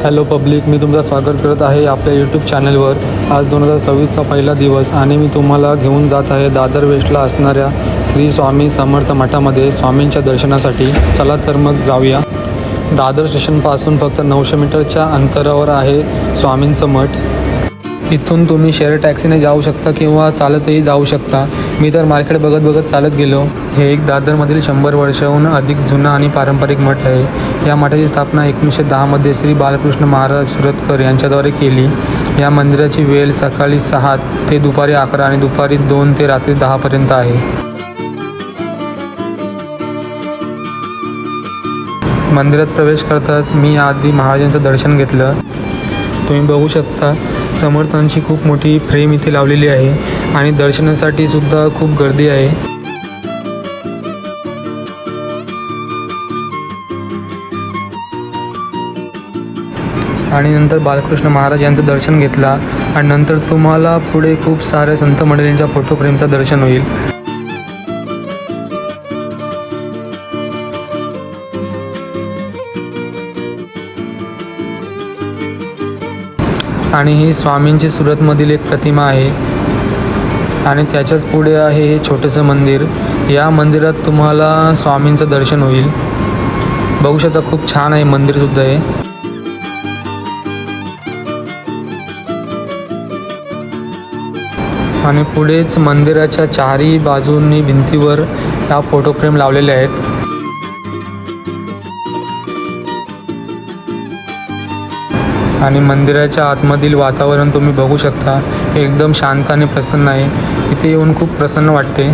Hello public, मी तुमचं स्वागत करत आहे आपल्या यूट्यूब चॅनलवर। आज 2026चा पहिला दिवस आणि मी तुम्हाला घेऊन जात आहे दादर वेस्टला असणाऱ्या श्री स्वामी समर्थ मठामध्ये स्वामींच्या दर्शनासाठी। चला तर मग जाऊया। दादर स्टेशनपासून फक्त 900 मीटरच्या अंतरावर आहे स्वामींचं मठ। इथून तुम्ही शेअर टॅक्सीने जाऊ शकता किंवा चालतही जाऊ शकता। मी तर मार्केट बघत चालत गेलो। हे एक दादरमधील 100 वर्षाहून अधिक जुना आणि पारंपरिक मठ आहे। या मठाची स्थापना 1910 मध्ये श्री बालकृष्ण महाराज सुरतकर यांच्याद्वारे केली। या मंदिराची वेळ सकाळी 6 ते दुपारी 11 आणि दुपारी 2 ते रात्री 10 पर्यंत आहे। मंदिरात प्रवेश करताच मी आधी महाराजांचं दर्शन घेतलं। तुम्ही बघू शकता समर्थांची खूप मोठी फ्रेम इथे लावलेली आहे आणि दर्शनासाठी सुद्धा खूप गर्दी आहे। आणि नंतर बालकृष्ण महाराज यांचं दर्शन घेतला आणि नंतर तुम्हाला पुढे खूप साऱ्या संत मंडळींच्या फोटो फ्रेमचं दर्शन होईल। आणि ही स्वामींची सुरतमधील एक प्रतिमा आहे आणि त्याच्याच पुढे आहे हे छोटंसं मंदिर। या मंदिरात तुम्हाला स्वामींचं दर्शन होईल। बघू शकता खूप छान आहे मंदिरसुद्धा आहे। आणि पुढेच मंदिराच्या चारही बाजूंनी भिंतीवर या फोटो फ्रेम लावलेल्या आहेत। आणि मंदिराच्या आतमधील वातावरण तुम्ही बघू शकता, एकदम शांत आणि प्रसन्न आहे। इथे येऊन खूप प्रसन्न वाटते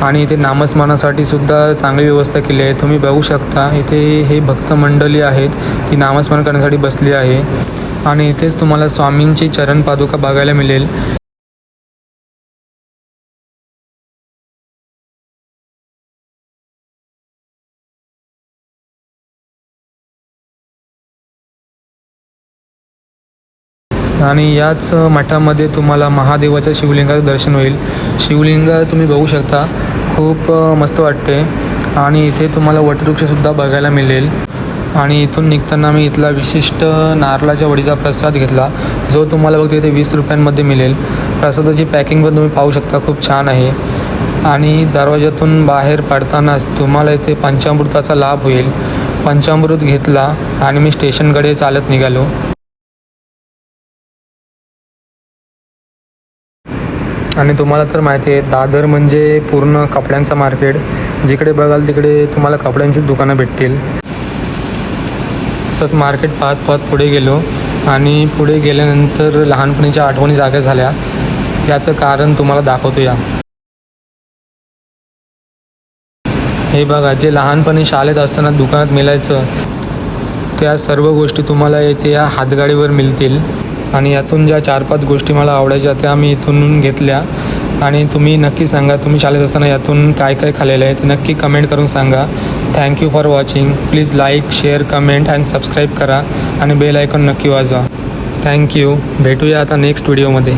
आणि इथे नामस्मरणासाठी सुद्धा चांगली व्यवस्था केली आहे। तुम्ही बघू शकता इथे हे भक्त मंडळी आहेत, ती नामस्मरण करण्यासाठी बसली आहे आणि इथेच तुम्हाला स्वामींची चरण पादुका बघायला मिळेल। आणि याच मठामध्ये तुम्हाला महादेवाच्या शिवलिंगाचं दर्शन होईल। शिवलिंग तुम्ही बघू शकता, खूप मस्त वाटते आणि इथे तुम्हाला वटवृक्षसुद्धा बघायला मिळेल। आणि इथून निघताना मी इथला विशिष्ट नारळाच्या वडीचा प्रसाद घेतला, जो तुम्हाला बघते इथे 20 रुपयांमध्ये मिळेल। प्रसादाची पॅकिंग पण तुम्ही पाहू शकता, खूप छान आहे। आणि दरवाजातून बाहेर पडतानाच तुम्हाला इथे पंचामृताचा लाभ होईल। पंचामृत घेतला आणि मी स्टेशनकडे चालत निघालो। आणि तुम्हाला तर माहिती आहे, दादर म्हणजे पूर्ण कपड्यांचा मार्केट। जिकडे बघाल तिकडे तुम्हाला कपड्यांचीच दुकानं भेटतील। असंच मार्केट पाहत पुढे गेलो आणि पुढे गेल्यानंतर लहानपणीच्या आठवणी जाग्या झाल्या। याचं कारण तुम्हाला दाखवतो या। हे बघा, जे लहानपणी शाळेत असताना दुकानात मिळायचं त्या सर्व गोष्टी तुम्हाला येथे या हातगाडीवर मिळतील। आणि यातून ज्या 4-5 गोष्टी मला आवडायच्या त्या मी इथून घेतल्या। आणि तुम्ही नक्की सांगा, तुम्ही शाळेत असताना यातून काय काय खाल्लेलं आहे ते नक्की कमेंट करून सांगा। Thank you for watching. Please like, share, comment and subscribe करा आणि बेल आयकॉन नक्की वाजवा। थँक्यू। भेटूया आता नेक्स्ट व्हिडिओमध्ये।